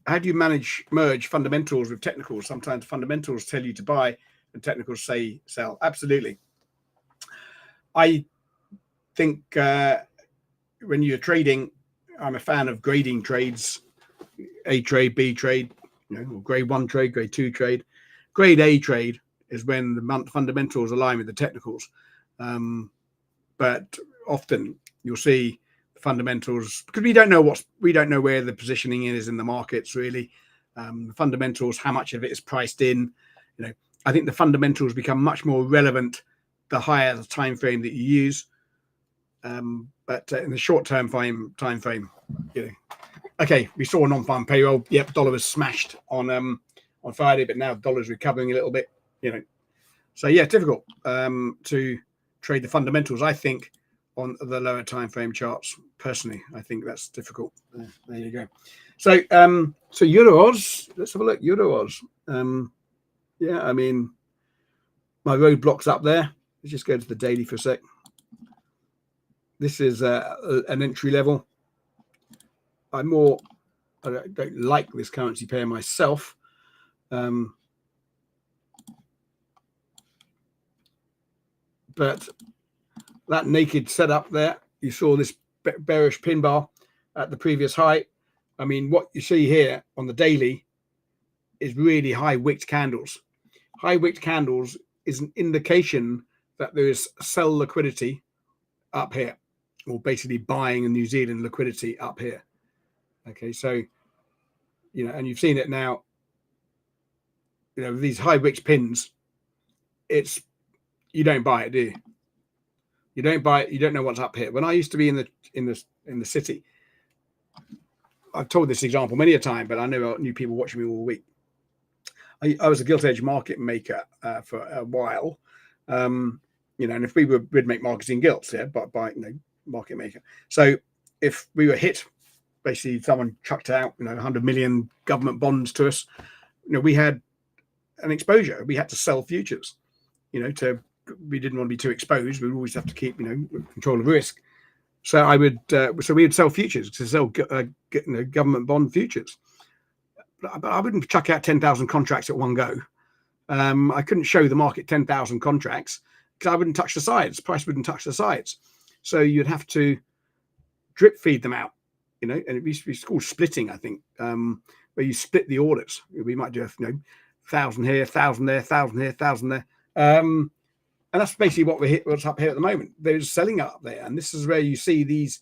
How do you merge fundamentals with technicals? Sometimes fundamentals tell you to buy and technicals say sell. Absolutely. I think when you're trading, I'm a fan of grading trades, A trade, B trade, grade 1 trade, grade 2 trade. Grade A trade is when the fundamentals align with the technicals. But often you'll see fundamentals, because we don't know where the positioning is in the markets really. The fundamentals, how much of it is priced in. I think the fundamentals become much more relevant the higher the time frame that you use. But in the short time frame, okay, we saw a non-farm payroll. Yep, dollar was smashed on Friday, but now dollar's recovering a little bit. So yeah, difficult to trade the fundamentals. I think on the lower time frame charts. Personally, I think that's difficult. There you go. So so Euro-Oz, let's have a look. Euro-Oz. Yeah, I mean, my roadblock's up there. Let's just go to the daily for a sec. This is an entry level. I don't like this currency pair myself. But that naked setup there, you saw this bearish pin bar at the previous high. I mean, what you see here on the daily is really high wicked candles. High wicked candles is an indication that there is sell liquidity up here, or basically buying in New Zealand liquidity up here. Okay, so, you know, and you've seen it now, you know, these high wicked pins, you don't buy it, do you? You don't buy it. You don't know what's up here. When I used to be in the city, I've told this example many a time, but I know new people watching me all week. I was a gilt edge market maker for a while, you know, and if we'd make markets in gilts, yeah, but by you know, market maker. So if we were hit, basically someone chucked out, you know, 100 million government bonds to us, you know, we had an exposure. We had to sell futures, you know, we didn't want to be too exposed. We always have to keep, you know, control of risk. So I would, so we would sell futures to sell, you know, government bond futures. But I wouldn't chuck out 10,000 contracts at one go. I couldn't show the market 10,000 contracts because I wouldn't touch the sides. Price wouldn't touch the sides. So you'd have to drip feed them out, you know, and it's called splitting, I think, where you split the orders. We might do, you know, 1,000 here, 1,000 there, 1,000 here, 1,000 there. And that's basically what's up here at the moment. There's selling up there. And this is where you see these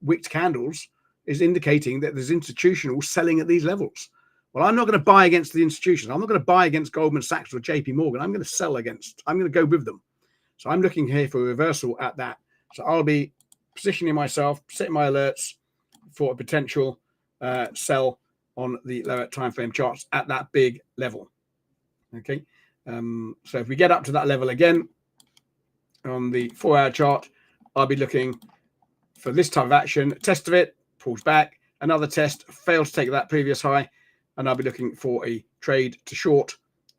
wicked candles is indicating that there's institutional selling at these levels. Well, I'm not going to buy against the institutions. I'm not going to buy against Goldman Sachs or JP Morgan. I'm going to sell against, I'm going to go with them. So I'm looking here for a reversal at that. So I'll be positioning myself, setting my alerts for a potential sell on the lower time frame charts at that big level. Okay. So if we get up to that level again on the 4-hour chart, I'll be looking for this type of action. Test of it, pulls back, another test, fails to take that previous high, and I'll be looking for a trade to short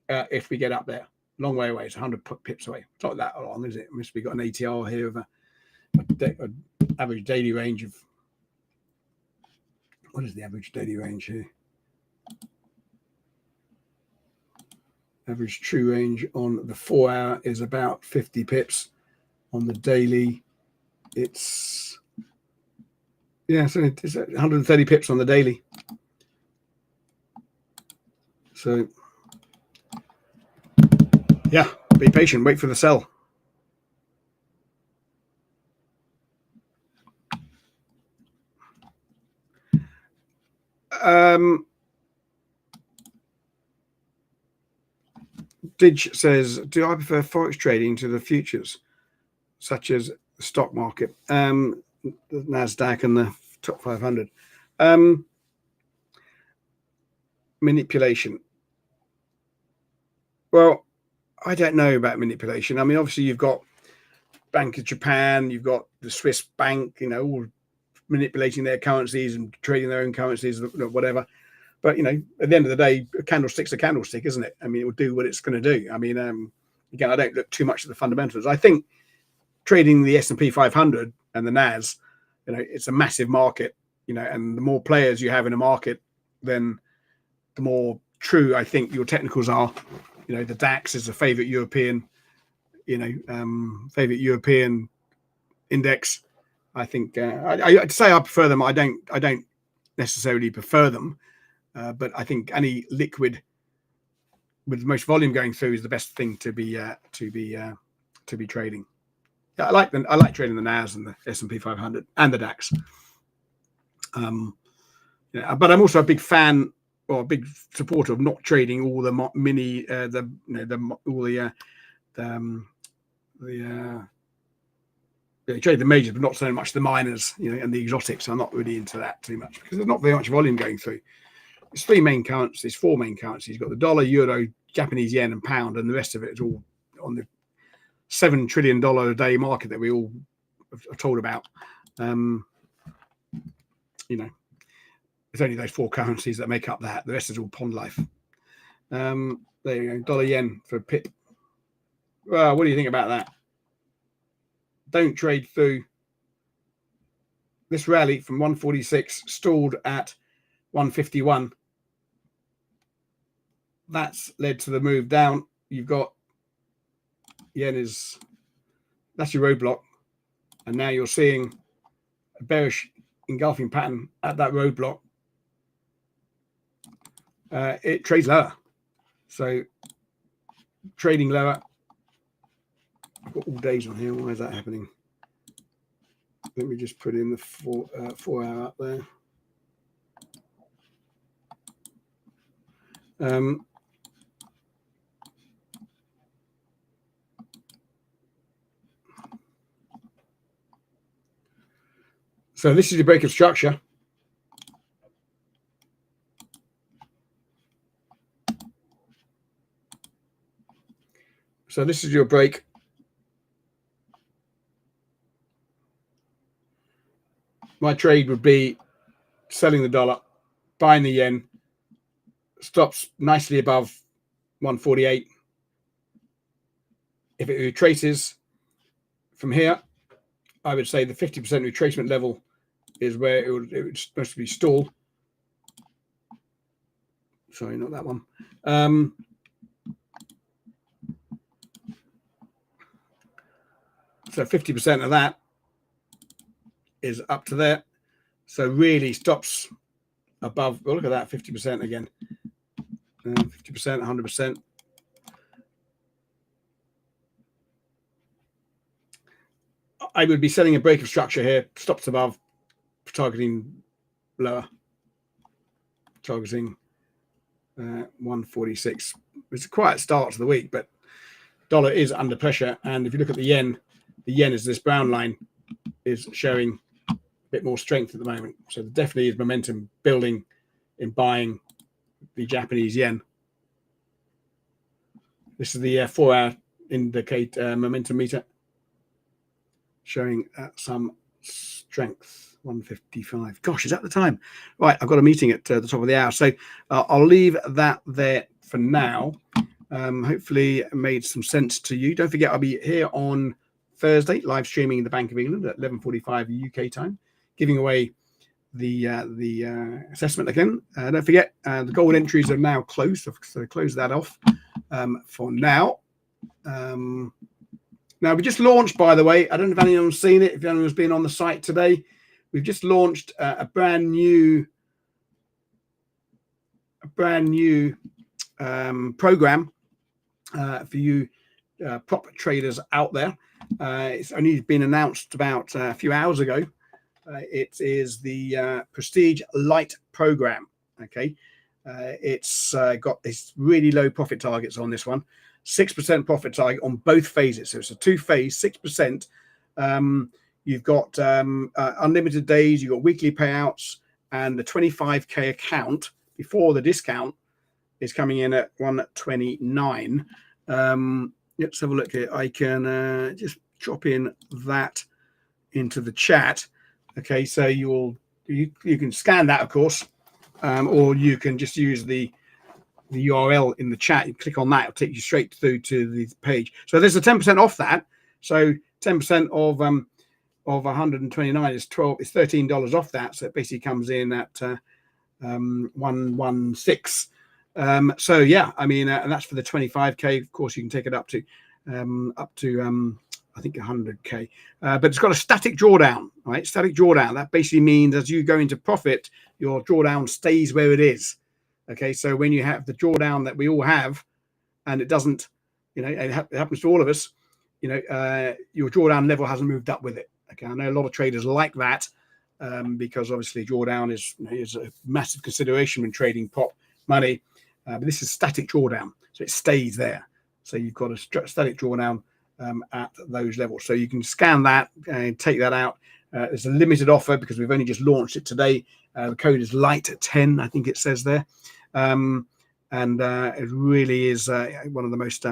if we get up there. Long way away, it's 100 pips away. It's not that long, is it? We've got an ATR here of an average daily range of, what is the average daily range here? Average true range on the 4-hour is about 50 pips. On the daily, it's, yeah, so it's 130 pips on the daily. So, yeah, be patient, wait for the sell. Didge says, do I prefer forex trading to the futures, such as the stock market, the NASDAQ and the top 500? Manipulation. Well, I don't know about manipulation. I mean, obviously you've got Bank of Japan, you've got the Swiss bank, you know, all manipulating their currencies and trading their own currencies, whatever. But, you know, at the end of the day, a candlestick's a candlestick, isn't it? I mean, it will do what it's going to do. I mean, again, I don't look too much at the fundamentals. I think trading the S&P 500 and the NAS, you know, it's a massive market, you know, and the more players you have in a market, then the more true I think your technicals are. You know, the DAX is a favorite European, you know, favorite European index. I think I'd say I prefer them. I don't necessarily prefer them. But I think any liquid with the most volume going through is the best thing to be trading. Yeah, I like trading the NAS and the S&P 500 and the DAX. Yeah, but I'm also a big fan or a big supporter of not trading all the mini, you trade the majors, but not so much the minors, you know, and the exotics. I'm not really into that too much because there's not very much volume going through. There's four main currencies. You've got the dollar, euro, Japanese yen, and pound, and the rest of it is all on the $7 trillion a day market that we all I've told about. You know, it's only those 4 currencies that make up that. The rest is all pond life. There you go, dollar yen for a pip. Well, what do you think about that? Don't trade through. This rally from 146 stalled at 151. That's led to the move down. You've got yen that's your roadblock, and now you're seeing a bearish engulfing pattern at that roadblock. It trades lower, so trading lower. I've got all days on here. Why is that happening? Let me just put in the 4 hour up there. So this is your break of structure. So this is your break. My trade would be selling the dollar, buying the yen, stops nicely above 148. If it retraces from here, I would say the 50% retracement level is where it would supposed to be stalled. Sorry, not that one. So 50% of that is up to there. So really stops above. Well, look at that, 50% again. 50%, 100%. I would be selling a break of structure here. Stops above, targeting lower, targeting 146. It's a quiet start to the week, but dollar is under pressure. And if you look at the yen is this brown line is showing a bit more strength at the moment. So there definitely is momentum building in buying the Japanese yen. This is the 4 hour indicate momentum meter showing some strength. 155. Gosh, is that the time? Right, I've got a meeting at the top of the hour, so I'll leave that there for now. Hopefully it made some sense to you. Don't forget, I'll be here on Thursday live streaming the Bank of England at 11:45 UK time, giving away the assessment again. Don't forget, the gold entries are now closed, so close that off for now. Now, we just launched, by the way, I don't know if anyone's seen it, if anyone's been on the site today, we've just launched a brand new program for you prop traders out there. It's only been announced about a few hours ago. It is the Prestige Light program. Okay, it's got this really low profit targets on this one. 6% profit target on both phases. So it's a 2-phase, 6%. You've got unlimited days, you've got weekly payouts, and the 25k account before the discount is coming in at 129. Let's have a look here. I can just drop in that into the chat. Okay, so you can scan that, of course, or you can just use the URL in the chat. You click on that, it'll take you straight through to the page. So there's a 10% off that. So 10% of 129 is $13 off that. So it basically comes in at 116. So yeah, I mean, and that's for the 25k. Of course, you can take it up to I think 100k. But it's got a static drawdown, right? Static drawdown. That basically means as you go into profit, your drawdown stays where it is. Okay, so when you have the drawdown that we all have, and it doesn't, it happens to all of us, your drawdown level hasn't moved up with it. Okay, I know a lot of traders like that because obviously drawdown is a massive consideration when trading prop money. But this is static drawdown, so it stays there. So you've got a static drawdown at those levels. So you can scan that and take that out. It's a limited offer because we've only just launched it today. The code is LIGHT10, I think it says there. And it really is one of the most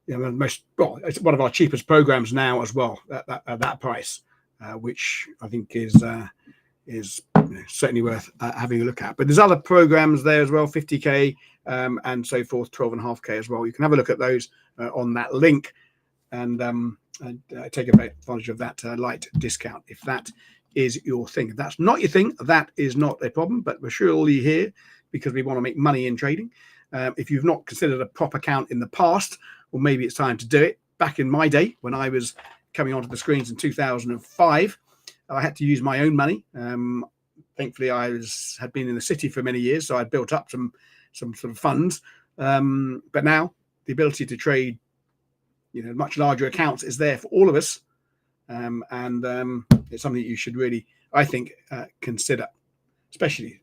it's one of our cheapest programs now as well at that price, which I think is certainly worth having a look at. But there's other programs there as well, 50k and so forth, 12.5k as well. You can have a look at those on that link and take advantage of that light discount if that is your thing. If that's not your thing, that is not a problem, but we're surely here because we want to make money in trading. If you've not considered a prop account in the past, well, maybe it's time to do it. Back in my day, when I was coming onto the screens in 2005, I had to use my own money. Thankfully, I had been in the city for many years, so I built up some sort of funds. But now the ability to trade, much larger accounts is there for all of us, and it's something that you should really, I think, consider. Especially,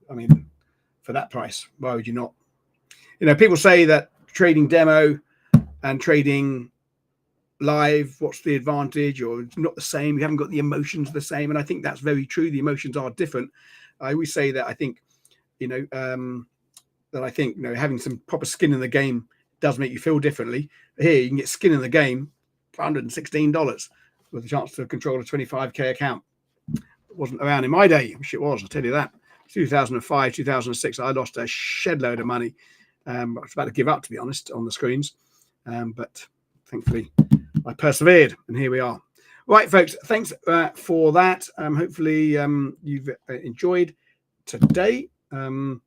for that price, why would you not? People say that trading demo and trading live, what's the advantage, or it's not the same, you haven't got the emotions the same, and I think that's very true. The emotions are different. I always say that I think having some proper skin in the game does make you feel differently. Here you can get skin in the game for $116 with a chance to control a 25k account. It wasn't around in my day. I wish it was, I'll tell you that. 2005, 2006, I lost a shed load of money. I was about to give up, to be honest, on the screens, but thankfully I persevered, and here we are. Right, folks, thanks for that. Hopefully you've enjoyed today. Come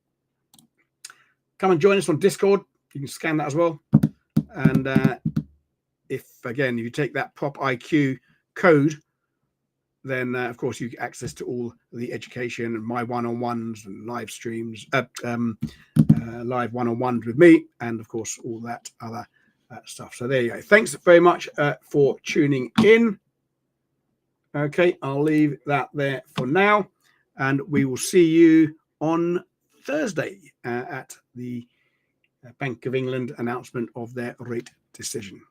and join us on Discord. You can scan that as well. And if you take that Prop IQ code, then of course you get access to all the education and my one-on-ones and live streams, live one-on-ones with me, and of course all that other stuff. So there you go. Thanks very much for tuning in. Okay, I'll leave that there for now, and we will see you on Thursday at the Bank of England announcement of their rate decision.